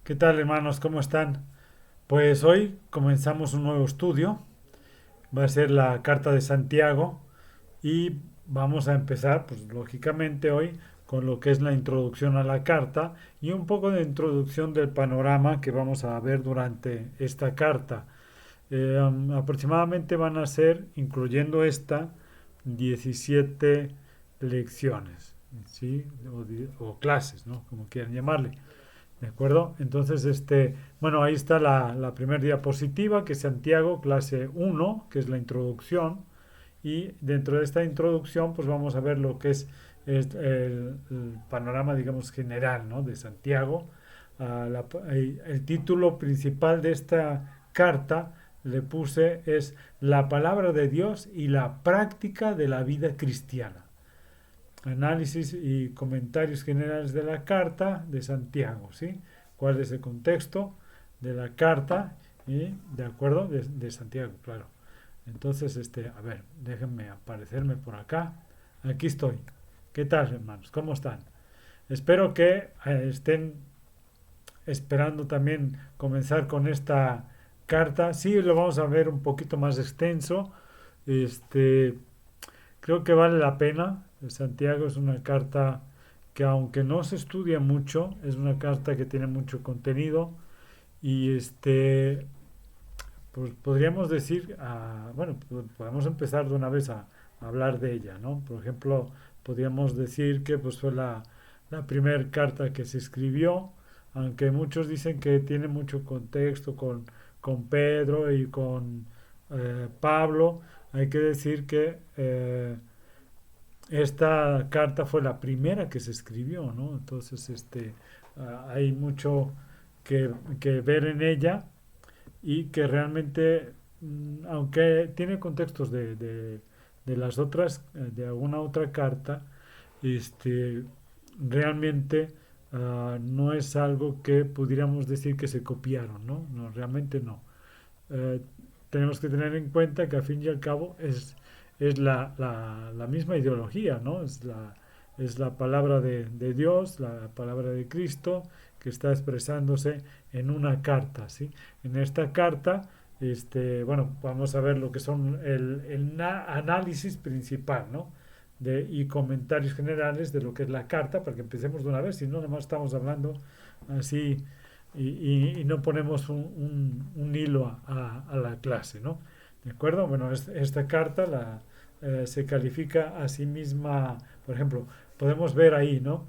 ¿Qué tal, hermanos? ¿Cómo están? Pues hoy comenzamos un nuevo estudio. Va a ser la Carta de Santiago y vamos a empezar, pues lógicamente hoy, con lo que es la introducción a la carta y un poco de introducción del panorama que vamos a ver durante esta carta. Aproximadamente van a ser, incluyendo esta, 17 lecciones, ¿sí? O clases, ¿no? Como quieran llamarle. ¿De acuerdo? Entonces, bueno, ahí está la primera diapositiva, que es Santiago, clase uno, que es la introducción. Y dentro de esta introducción, pues vamos a ver lo que es el panorama, digamos, general, ¿no? De Santiago. El título principal de esta carta le puse es La palabra de Dios y la práctica de la vida cristiana. Análisis y comentarios generales de la carta de Santiago, ¿sí? ¿Cuál es el contexto de la carta? Y de acuerdo, de Santiago, claro. Entonces, a ver, déjenme aparecerme por acá. Aquí estoy. ¿Qué tal, hermanos? ¿Cómo están? Espero que estén esperando también comenzar con esta carta. Sí, lo vamos a ver un poquito más extenso. Este, Creo que vale la pena. Santiago es una carta que aunque no se estudia mucho, es una carta que tiene mucho contenido y pues podríamos decir, bueno, podemos empezar de una vez a hablar de ella, ¿no? Por ejemplo, podríamos decir que pues fue la primera carta que se escribió, aunque muchos dicen que tiene mucho contexto con Pedro y con Pablo, hay que decir que esta carta fue la primera que se escribió, ¿no? Entonces, hay mucho que, que ver en ella y que realmente, aunque tiene contextos de las otras, de alguna otra carta, este, realmente no es algo que pudiéramos decir que se copiaron, ¿no? No, realmente no. Eh, Tenemos que tener en cuenta que al fin y al cabo es la misma ideología, ¿no? Es la palabra de Dios, la palabra de Cristo, que está expresándose en una carta, ¿sí? En esta carta, bueno, vamos a ver lo que son análisis principal, ¿no? Y comentarios generales de lo que es la carta, para que empecemos de una vez, si no, nomás estamos hablando así y no ponemos un hilo a la clase, ¿no? ¿De acuerdo? Bueno, esta carta se califica a sí misma, por ejemplo, podemos ver ahí, ¿no?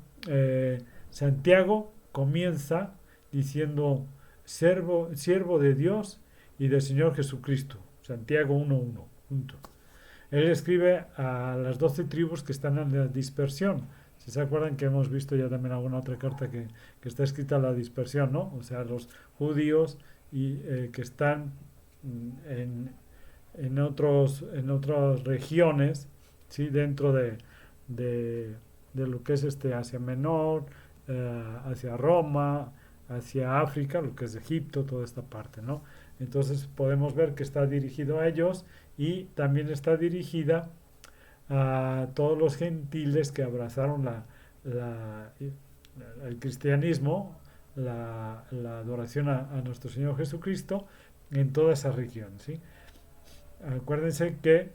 Santiago comienza diciendo siervo de Dios y del Señor Jesucristo. Santiago 1:1. Punto. Él escribe a las 12 tribus que están en la dispersión. Si se acuerdan que hemos visto ya también alguna otra carta que está escrita a la dispersión, ¿no? O sea, los judíos que están en, en otras regiones, ¿sí? Dentro de, de lo que es Asia Menor, hacia Roma, hacia África, lo que es Egipto, toda esta parte, ¿no? Entonces podemos ver que está dirigido a ellos y también está dirigida a todos los gentiles que abrazaron el cristianismo, la adoración a nuestro Señor Jesucristo en toda esa región, ¿sí? Acuérdense que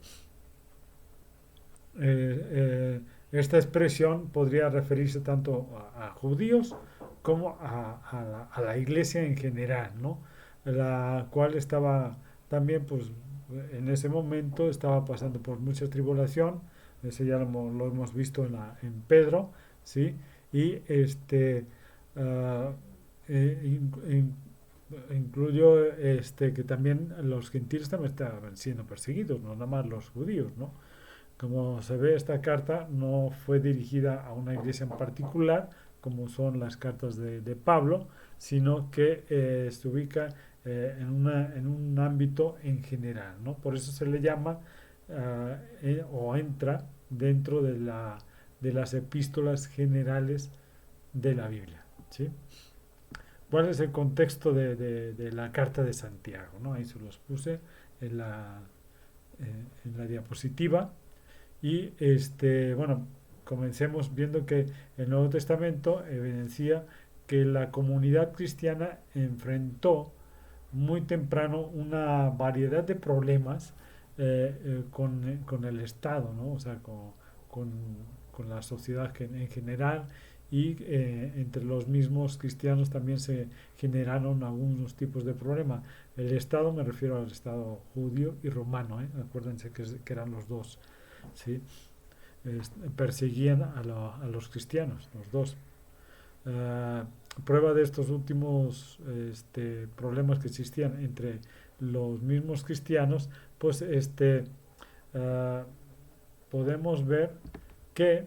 esta expresión podría referirse tanto a judíos como a la iglesia en general, ¿no? La cual estaba también, pues, en ese momento estaba pasando por mucha tribulación, eso ya lo hemos visto en Pedro, ¿sí? Y ah, incluyo que también los gentiles también estaban siendo perseguidos, no nada más los judíos, ¿no? Como se ve, esta carta no fue dirigida a una iglesia en particular, como son las cartas de Pablo, sino que se ubica en un ámbito en general, ¿no? Por eso se le llama o entra dentro de las epístolas generales de la Biblia, ¿sí? ¿Cuál es el contexto de la carta de Santiago? ¿No? Ahí se los puse en en la diapositiva. Y bueno, comencemos viendo que el Nuevo Testamento evidencia que la comunidad cristiana enfrentó muy temprano una variedad de problemas con el Estado, ¿no? O sea, con, con la sociedad en general y entre los mismos cristianos también se generaron algunos tipos de problemas. El Estado, me refiero al Estado judío y romano, ¿eh? Acuérdense que eran los dos, ¿sí? Perseguían a los cristianos, los dos. Uh, Prueba de estos últimos problemas que existían entre los mismos cristianos, pues uh, podemos ver que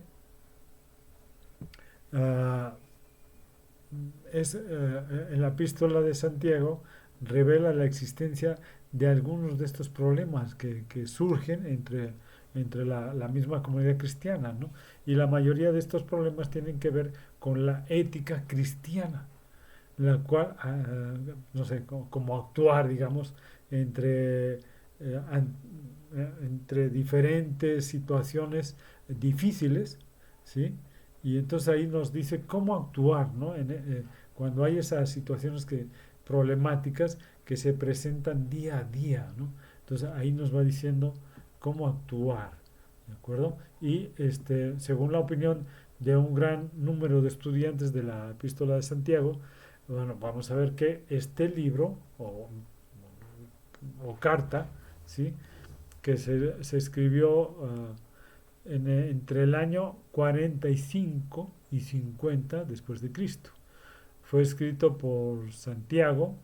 uh, en la epístola de Santiago revela la existencia de algunos de estos problemas que surgen entre la misma comunidad cristiana, ¿no? Y la mayoría de estos problemas tienen que ver con la ética cristiana, la cual, no sé, cómo actuar, digamos, entre, entre diferentes situaciones difíciles, ¿sí? Y entonces ahí nos dice cómo actuar, ¿no? Cuando hay esas situaciones problemáticas que se presentan día a día, ¿no? Entonces ahí nos va diciendo cómo actuar, ¿de acuerdo? Y según la opinión de un gran número de estudiantes de la Epístola de Santiago, bueno, vamos a ver que este libro o carta, ¿sí? Que se escribió entre el año 45 y 50 después de Cristo. Fue escrito por Santiago,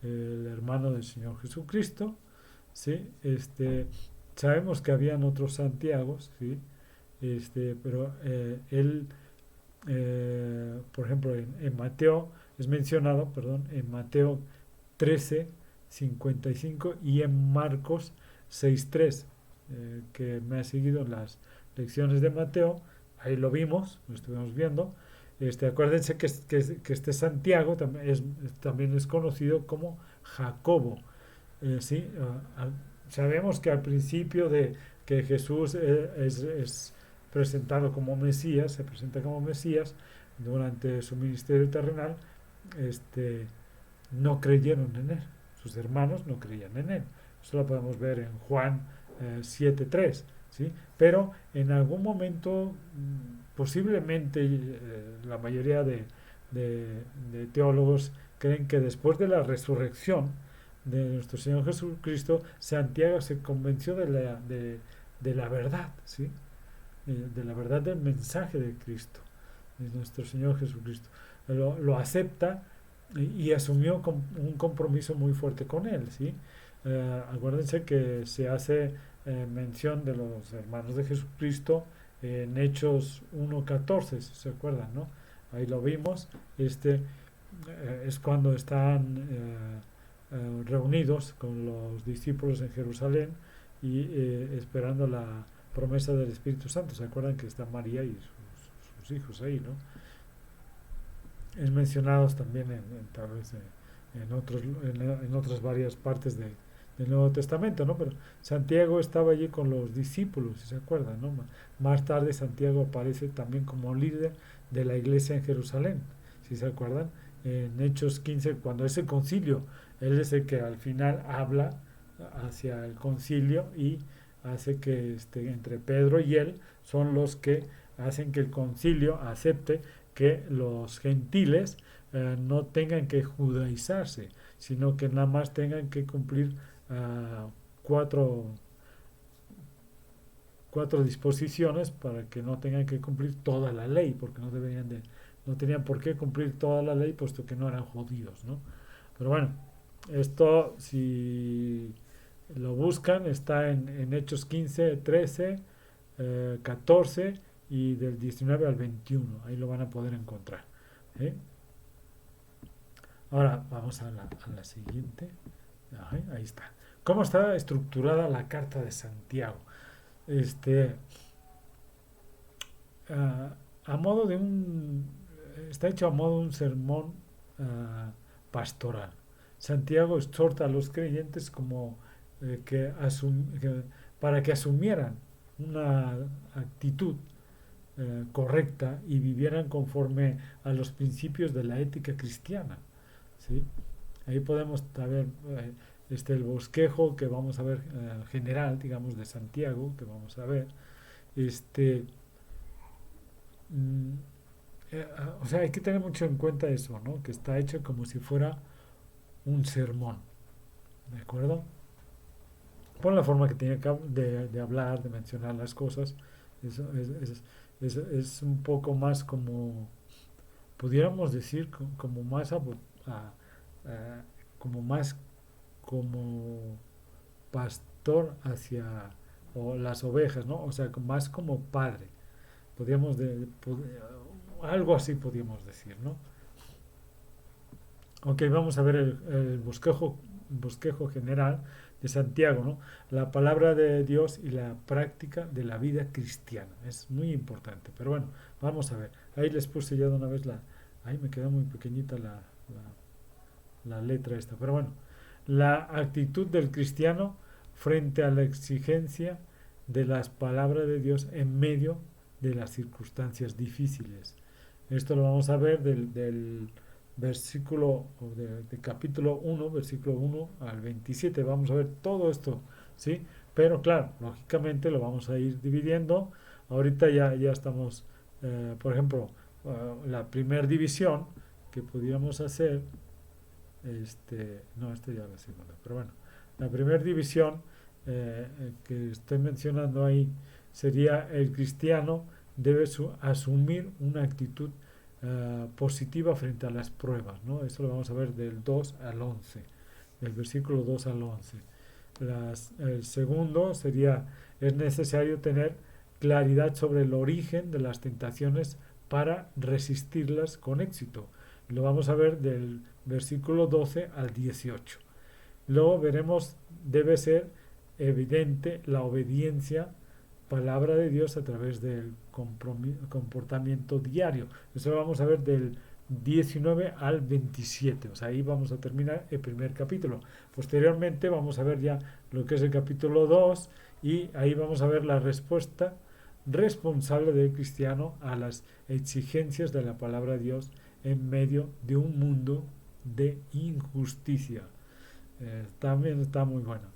el hermano del Señor Jesucristo, ¿sí? Sabemos que habían otros Santiagos, ¿sí? Pero él, por ejemplo, en Mateo, es mencionado, perdón, en Mateo 13, 55 y en Marcos 6.3, que me ha seguido en las lecciones de Mateo, ahí lo vimos, lo estuvimos viendo. Acuérdense que este Santiago también es conocido como Jacobo. ¿Sí? Sabemos que al principio de que Jesús es presentado como Mesías, se presenta como Mesías durante su ministerio terrenal, no creyeron en él. Sus hermanos no creían en él. Eso lo podemos ver en Juan 7.3. ¿Sí? Pero en algún momento, posiblemente la mayoría de teólogos creen que después de la resurrección de nuestro Señor Jesucristo, Santiago se convenció de la verdad, ¿sí? De la verdad del mensaje de Cristo, de nuestro Señor Jesucristo. Lo acepta y asumió un compromiso muy fuerte con él, ¿sí? Acuérdense que se hace mención de los hermanos de Jesucristo en Hechos 1.14, si se acuerdan, ¿no? Ahí lo vimos. Es cuando están reunidos con los discípulos en Jerusalén y esperando la promesa del Espíritu Santo. ¿Se acuerdan que está María y sus hijos ahí, ¿no? Es mencionados también tal vez en otras varias partes del Nuevo Testamento, ¿no? Pero Santiago estaba allí con los discípulos, si se acuerdan, ¿no? Más tarde Santiago aparece también como líder de la iglesia en Jerusalén, si se acuerdan, en Hechos 15, cuando es el concilio, él es el que al final habla hacia el concilio y hace que entre Pedro y él son los que hacen que el concilio acepte que los gentiles no tengan que judaizarse, sino que nada más tengan que cumplir uh, cuatro, cuatro disposiciones para que no tengan que cumplir toda la ley, porque no tenían por qué cumplir toda la ley, puesto que no eran judíos, ¿no? Pero bueno, esto si lo buscan está en Hechos 15, 13, 14 y del 19 al 21. Ahí lo van a poder encontrar. ¿Eh? Ahora vamos a la siguiente. Ahí está. ¿Cómo está estructurada la carta de Santiago? Este, a modo de está hecho a modo de un sermón pastoral. Santiago exhorta a los creyentes como para que asumieran una actitud correcta y vivieran conforme a los principios de la ética cristiana, ¿sí? Ahí podemos saber el bosquejo que vamos a ver general, digamos, de Santiago, que vamos a ver. Este, mm, o sea, hay que tener mucho en cuenta eso, ¿no? Que está hecho como si fuera un sermón, ¿de acuerdo? Por la forma que tiene de hablar, de mencionar las cosas, eso es un poco más como, pudiéramos decir, como más, a- a- como más como pastor hacia o las ovejas, ¿no? O sea, más como padre. Podríamos algo así podríamos decir, ¿no? Ok, vamos a ver el bosquejo general de Santiago, ¿no? La palabra de Dios y la práctica de la vida cristiana. Es muy importante. Pero bueno, vamos a ver. Ahí les puse ya de una vez la... Ahí me queda muy pequeñita la letra esta. Pero bueno, la actitud del cristiano frente a la exigencia de las palabras de Dios en medio de las circunstancias difíciles. Esto lo vamos a ver del versículo de capítulo 1, versículo 1 al 27. Vamos a ver todo esto, ¿sí? Pero claro, lógicamente lo vamos a ir dividiendo. Ahorita ya estamos, por ejemplo, la primera división que pudiéramos hacer, no, ya la segunda, pero bueno, la primera división que estoy mencionando ahí sería el cristiano debe asumir una actitud positiva frente a las pruebas, ¿no? Eso lo vamos a ver del 2 al 11, del versículo 2 al 11. El segundo sería, es necesario tener claridad sobre el origen de las tentaciones para resistirlas con éxito. Lo vamos a ver del versículo 12 al 18. Luego veremos, debe ser evidente la obediencia, palabra de Dios a través del comportamiento diario. Eso lo vamos a ver del 19 al 27. O sea, ahí vamos a terminar el primer capítulo. Posteriormente vamos a ver ya lo que es el capítulo 2 y ahí vamos a ver la respuesta responsable del cristiano a las exigencias de la palabra de Dios en medio de un mundo de injusticia. También está muy bueno.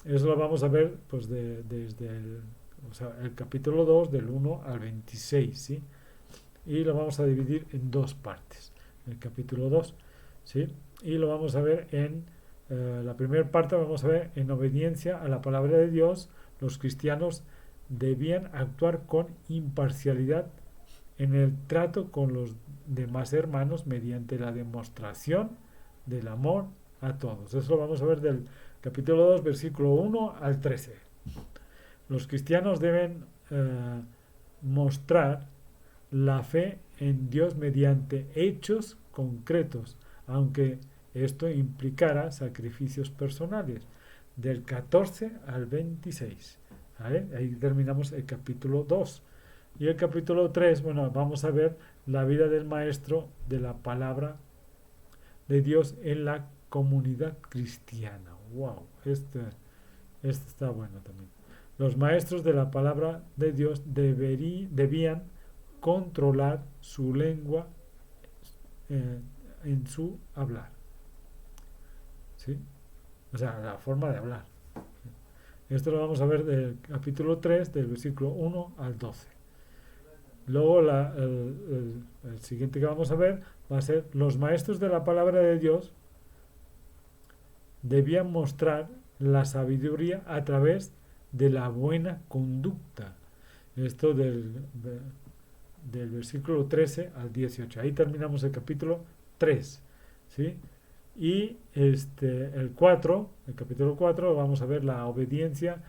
Eso lo vamos a ver pues desde el capítulo 2 del 1 al 26, ¿sí? Y lo vamos a dividir en dos partes. El capítulo 2, ¿sí? Y lo vamos a ver en la primera parte, vamos a ver en obediencia a la palabra de Dios, los cristianos debían actuar con imparcialidad en el trato con los demás hermanos mediante la demostración del amor a todos. Eso lo vamos a ver del capítulo 2, versículo 1 al 13. Los cristianos deben mostrar la fe en Dios mediante hechos concretos, aunque esto implicara sacrificios personales, del 14 al 26. ¿Vale? Ahí terminamos el capítulo 2. Y el capítulo 3, bueno, vamos a ver la vida del maestro de la palabra de Dios en la comunidad cristiana. ¡Wow! Este está bueno también. Los maestros de la palabra de Dios debían controlar su lengua en su hablar. ¿Sí? O sea, la forma de hablar. Esto lo vamos a ver del capítulo 3, del versículo 1 al 12. Luego el siguiente que vamos a ver va a ser los maestros de la palabra de Dios debían mostrar la sabiduría a través de la buena conducta. Esto del versículo 13 al 18. Ahí terminamos el capítulo 3. ¿Sí? Y el capítulo 4, vamos a ver la obediencia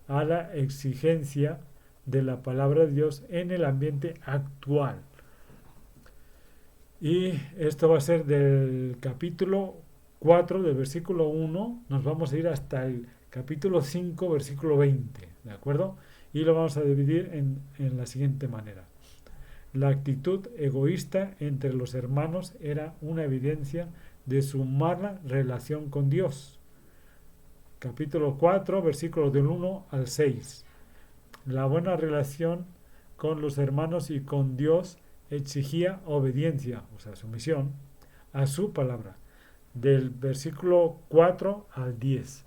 a la exigencia de la palabra de Dios en el ambiente actual. Y esto va a ser del capítulo 4, del versículo 1, nos vamos a ir hasta el capítulo 5, versículo 20, ¿de acuerdo? Y lo vamos a dividir en la siguiente manera. La actitud egoísta entre los hermanos era una evidencia de su mala relación con Dios. Capítulo 4, versículos del 1 al 6. La buena relación con los hermanos y con Dios exigía obediencia, o sea, sumisión, a su palabra, del versículo 4 al 10.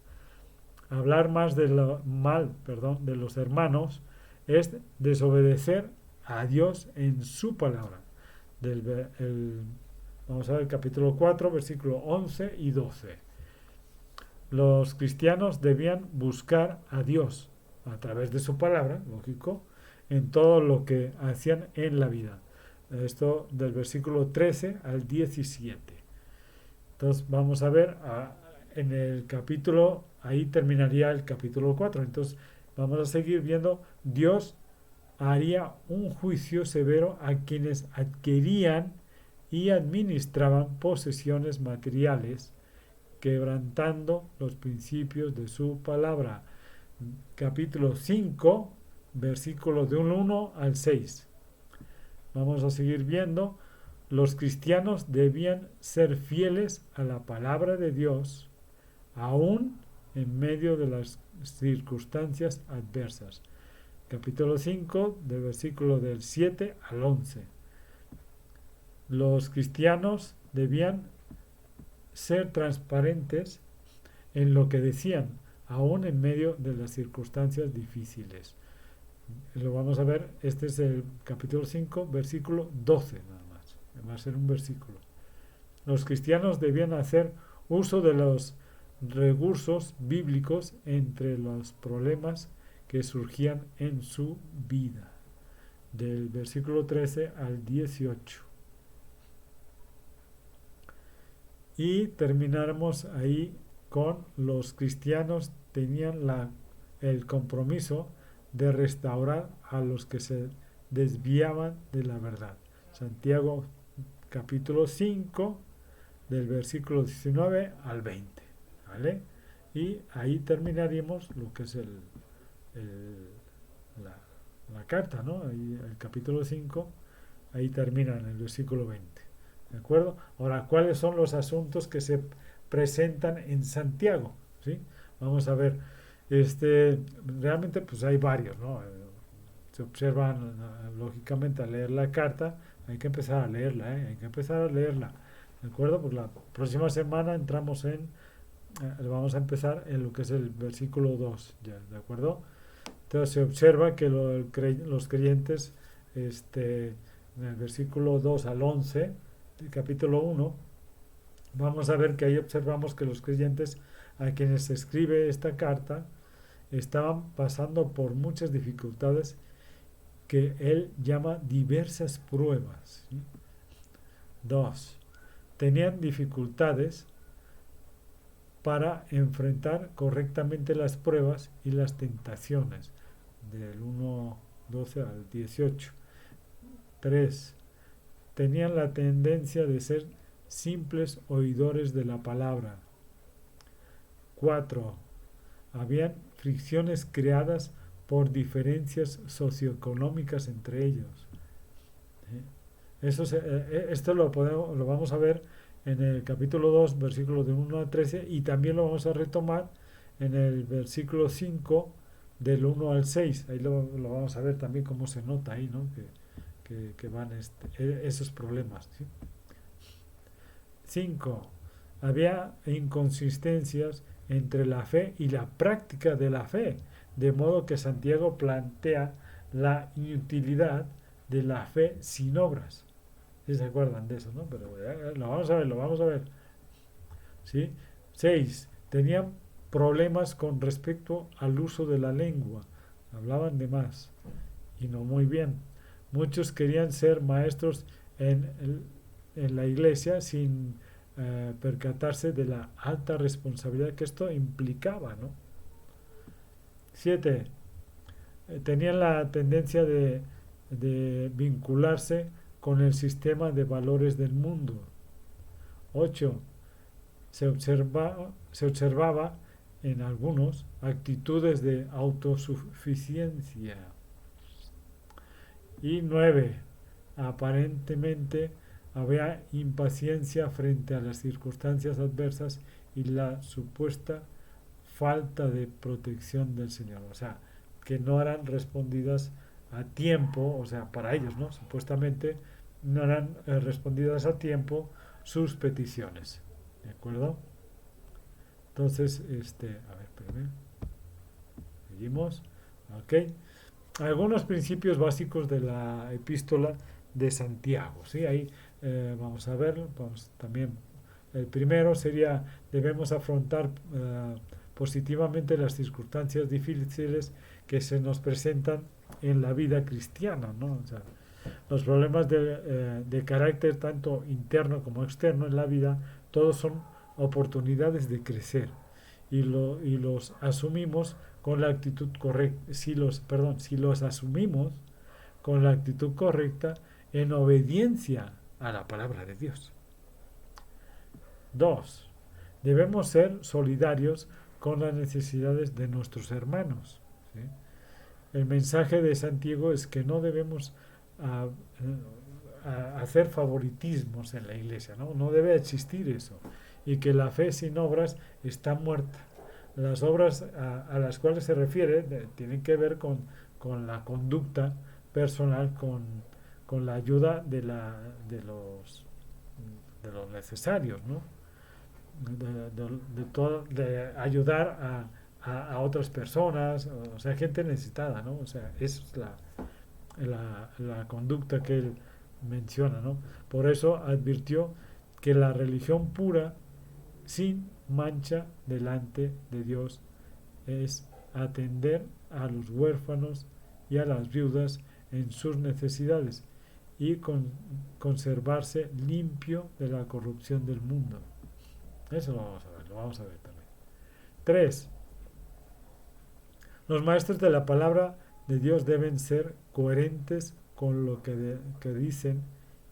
Hablar más de lo mal, perdón, de los hermanos es desobedecer a Dios en su palabra. Vamos a ver el capítulo 4, versículo 11 y 12. Los cristianos debían buscar a Dios a través de su palabra, lógico, en todo lo que hacían en la vida. Esto del versículo 13 al 17. Entonces vamos a ver en el capítulo, ahí terminaría el capítulo 4. Entonces vamos a seguir viendo, Dios haría un juicio severo a quienes adquirían y administraban posesiones materiales, quebrantando los principios de su palabra. Capítulo 5, versículos de 1 al 6. Vamos a seguir viendo. Los cristianos debían ser fieles a la palabra de Dios, aún en medio de las circunstancias adversas. Capítulo 5, del versículo del 7 al 11. Los cristianos debían ser transparentes en lo que decían, aún en medio de las circunstancias difíciles. Lo vamos a ver, este es el capítulo 5, versículo 12 nada más. Va a ser un versículo. Los cristianos debían hacer uso de los recursos bíblicos entre los problemas que surgían en su vida. Del versículo 13 al 18. Y terminaremos ahí con los cristianos tenían el compromiso de restaurar a los que se desviaban de la verdad. Santiago capítulo 5 del versículo 19 al 20. ¿Vale? Y ahí terminaríamos lo que es la carta, ¿no? Ahí, el capítulo 5, ahí termina en el versículo 20. ¿De acuerdo? Ahora, ¿cuáles son los asuntos que se presentan en Santiago? ¿Sí? Vamos a ver. Realmente pues hay varios, ¿no? Se observan lógicamente al leer la carta, hay que empezar a leerla, ¿eh? Hay que empezar a leerla. ¿De acuerdo? Pues la próxima semana entramos vamos a empezar en lo que es el versículo 2, ya, ¿de acuerdo? Entonces se observa que los creyentes, en el versículo 2 al 11, del capítulo 1, vamos a ver que ahí observamos que los creyentes a quienes se escribe esta carta estaban pasando por muchas dificultades que él llama diversas pruebas. ¿Sí? 2. Tenían dificultades para enfrentar correctamente las pruebas y las tentaciones, del 1:12 al 18. 3. Tenían la tendencia de ser simples oidores de la palabra. 4. Habían fricciones creadas por diferencias socioeconómicas entre ellos. Esto lo vamos a ver en el capítulo 2, versículos de 1 a 13, y también lo vamos a retomar en el versículo 5, del 1 al 6. Ahí lo vamos a ver también cómo se nota ahí, ¿no? Que van esos problemas. ¿Sí? 5. Había inconsistencias entre la fe y la práctica de la fe, de modo que Santiago plantea la inutilidad de la fe sin obras. ¿Sí se acuerdan de eso, no? Pero lo vamos a ver. ¿Sí? 6. Tenían problemas con respecto al uso de la lengua. Hablaban de más y no muy bien. Muchos querían ser maestros en la iglesia sin percatarse de la alta responsabilidad que esto implicaba, ¿no? 7. Tenían la tendencia de vincularse con el sistema de valores del mundo. 8. Se observaba en algunos actitudes de autosuficiencia. Y 9. Aparentemente había impaciencia frente a las circunstancias adversas y la supuesta falta de protección del Señor. O sea, que no eran respondidas a tiempo, o sea, para ellos, ¿no? Supuestamente no eran respondidas a tiempo sus peticiones. ¿De acuerdo? Entonces, a ver, espérame. Seguimos. Ok. Algunos principios básicos de la epístola de Santiago. ¿Sí? Ahí vamos a ver, vamos también. El primero sería, debemos afrontar positivamente las circunstancias difíciles que se nos presentan en la vida cristiana, ¿no? O sea, los problemas de carácter tanto interno como externo en la vida, todos son oportunidades de crecer y los asumimos con la actitud correcta, si los asumimos con la actitud correcta en obediencia a la palabra de Dios. 2. Debemos ser solidarios con las necesidades de nuestros hermanos. ¿Sí? El mensaje de Santiago es que no debemos a, a hacer favoritismos en la iglesia, ¿no? No debe existir eso. Y que la fe sin obras está muerta. Las obras a las cuales se refiere tienen que ver con la conducta personal, con la ayuda de los necesarios, ¿no? De ayudar a otras personas, o sea, gente necesitada, ¿no? O sea, esa es la conducta que él menciona, ¿no? Por eso advirtió que la religión pura, sin mancha delante de Dios, es atender a los huérfanos y a las viudas en sus necesidades y conservarse limpio de la corrupción del mundo. Eso lo vamos a ver también. 3. Los maestros de la palabra de Dios deben ser coherentes con lo que dicen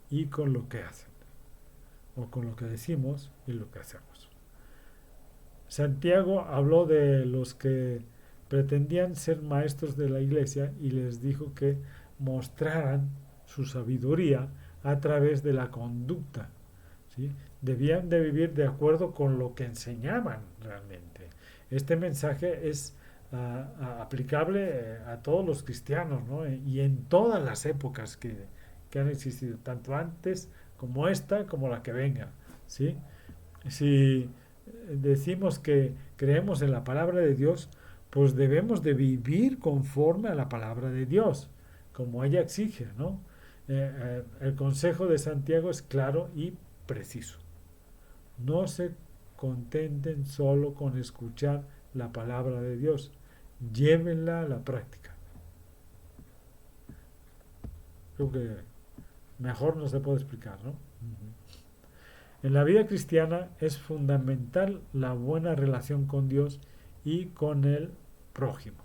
y con lo que hacen, o con lo que decimos y lo que hacemos. Santiago habló de los que pretendían ser maestros de la iglesia y les dijo que mostraran su sabiduría a través de la conducta. ¿Sí? Debían de vivir de acuerdo con lo que enseñaban realmente. Este mensaje es aplicable a todos los cristianos, ¿no? Y en todas las épocas que han existido, tanto antes como esta, como la que venga. ¿Sí? Si decimos que creemos en la palabra de Dios, pues debemos de vivir conforme a la palabra de Dios, como ella exige, ¿no? El consejo de Santiago es claro y preciso. No se contenten solo con escuchar la palabra de Dios, llévenla a la práctica. Creo que mejor no se puede explicar, ¿no? En la vida cristiana es fundamental la buena relación con Dios y con el prójimo.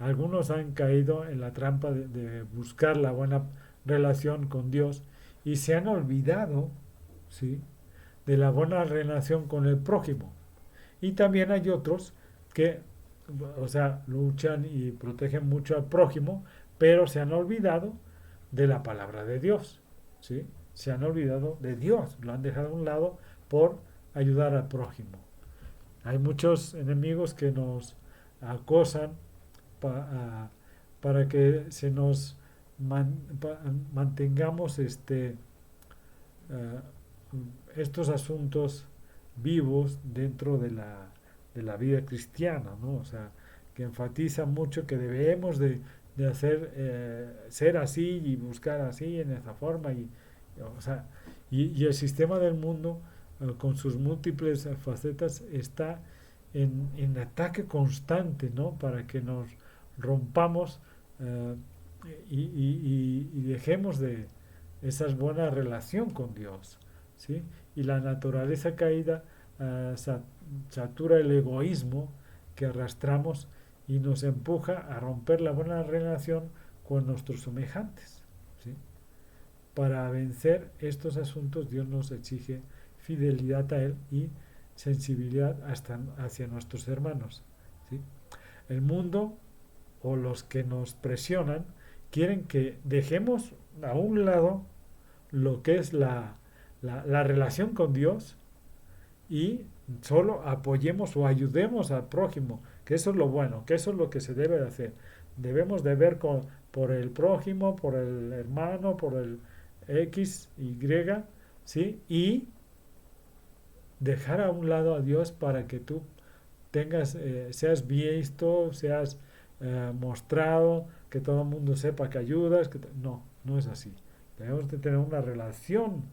Algunos han caído en la trampa de buscar la buena relación con Dios y se han olvidado, ¿sí?, de la buena relación con el prójimo. Y también hay otros que, o sea, luchan y protegen mucho al prójimo, pero se han olvidado de la palabra de Dios, ¿sí? Se han olvidado de Dios, lo han dejado a un lado por ayudar al prójimo. Hay muchos enemigos que nos acosan para que se nos mantengamos estos asuntos vivos dentro de la vida cristiana, ¿no? O sea, que enfatiza mucho que debemos de hacer, ser así y buscar así en esa forma o sea, y el sistema del mundo con sus múltiples facetas está en ataque constante, ¿no? Para que nos rompamos eh, y dejemos de esa buena relación con Dios, ¿sí? Y la naturaleza caída satura el egoísmo que arrastramos y nos empuja a romper la buena relación con nuestros semejantes, ¿sí? Para vencer estos asuntos Dios nos exige fidelidad a Él y sensibilidad hacia nuestros hermanos, ¿sí? El mundo o los que nos presionan quieren que dejemos a un lado lo que es la relación con Dios y solo apoyemos o ayudemos al prójimo, que eso es lo bueno, que eso es lo que se debe de hacer. Debemos de ver por el prójimo, por el hermano, por el X, Y, ¿sí? Y dejar a un lado a Dios para que tú seas visto, seas mostrado, que todo el mundo sepa que ayudas. No, no es así. Tenemos que tener una relación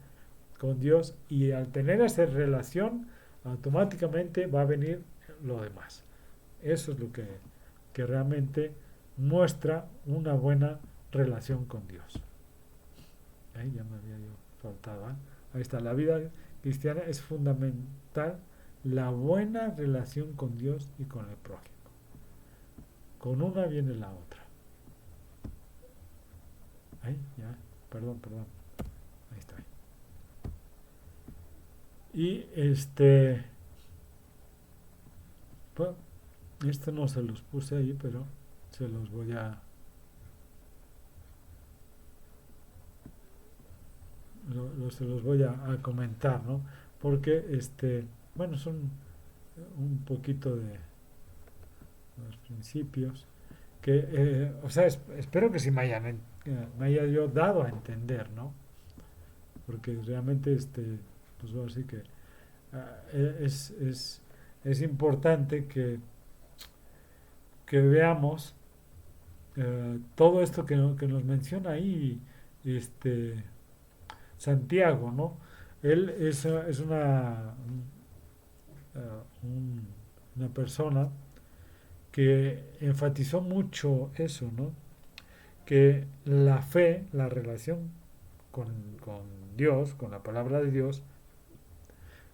con Dios y al tener esa relación, automáticamente va a venir lo demás. Eso es lo que realmente muestra una buena relación con Dios. Ahí ya me había yo faltado. Ahí está, la vida cristiana es fundamental la buena relación con Dios y con el prójimo. Con una viene la otra. Ahí, ya, perdón. Ahí está. Y pues, no se los puse ahí, pero se los voy se los voy a comentar, ¿no? Porque bueno, son un poquito de los principios que, o sea, espero que sí me haya yo dado a entender, ¿no? Porque realmente, pues así que es importante que veamos todo esto que nos menciona ahí, Santiago, ¿no? Él es una persona que enfatizó mucho eso, ¿no? Que la fe, la relación con Dios, con la palabra de Dios,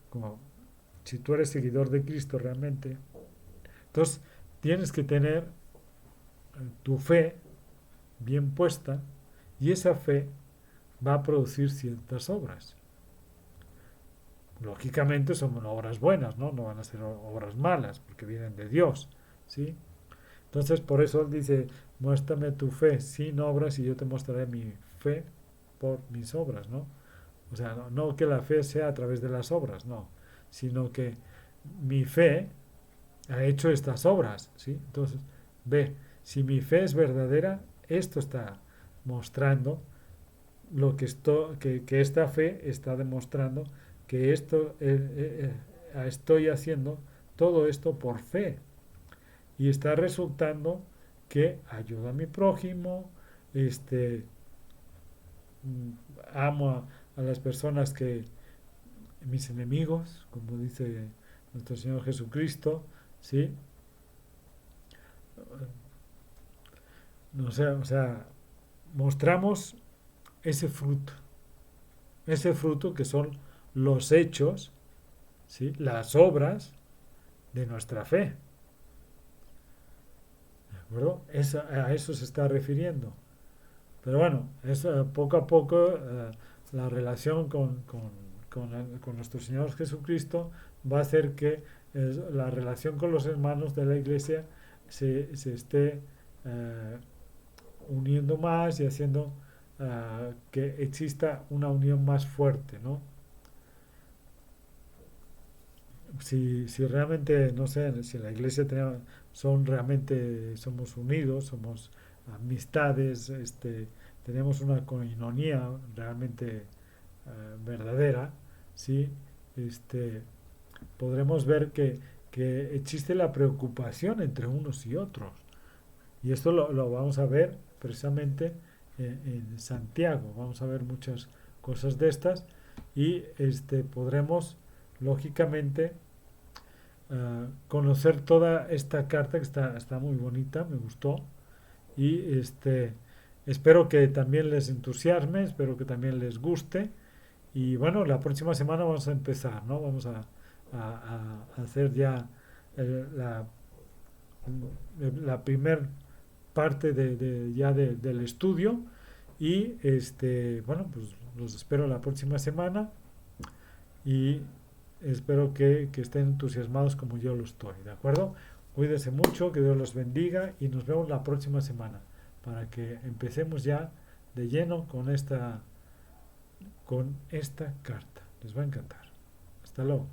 como si tú eres seguidor de Cristo realmente, entonces tienes que tener tu fe bien puesta y esa fe va a producir ciertas obras. Lógicamente son obras buenas, ¿no? No van a ser obras malas porque vienen de Dios, ¿sí? Entonces por eso él dice, muéstrame tu fe sin obras y yo te mostraré mi fe por mis obras, ¿no? O sea, no que la fe sea a través de las obras, no, sino que mi fe ha hecho estas obras, ¿sí? Entonces, ve, si mi fe es verdadera, esto está mostrando que esta fe está demostrando que estoy haciendo todo esto por fe y está resultando que ayudo a mi prójimo, este, amo a las personas que mis enemigos, como dice nuestro Señor Jesucristo, ¿sí? No sé, o sea, mostramos ese fruto que son los hechos, ¿sí? Las obras de nuestra fe, ¿de acuerdo? A eso se está refiriendo. Pero bueno, poco a poco la relación con nuestro Señor Jesucristo va a hacer que la relación con los hermanos de la iglesia se esté eh, uniendo más y haciendo que exista una unión más fuerte, ¿no? Si realmente, no sé, si la iglesia somos unidos, somos amistades, tenemos una coinonía realmente verdadera, ¿sí? Este, podremos ver que existe la preocupación entre unos y otros. Y esto lo vamos a ver precisamente en Santiago. Vamos a ver muchas cosas de estas y podremos, lógicamente, conocer toda esta carta que está muy bonita, me gustó. Y espero que también les entusiasme, espero que también les guste. Y bueno, la próxima semana vamos a empezar, ¿no? Vamos a hacer ya la, la primer parte del estudio y bueno, pues los espero la próxima semana y espero que estén entusiasmados como yo lo estoy, ¿de acuerdo? Cuídense mucho, que Dios los bendiga y nos vemos la próxima semana para que empecemos ya de lleno con esta carta. Les va a encantar. Hasta luego.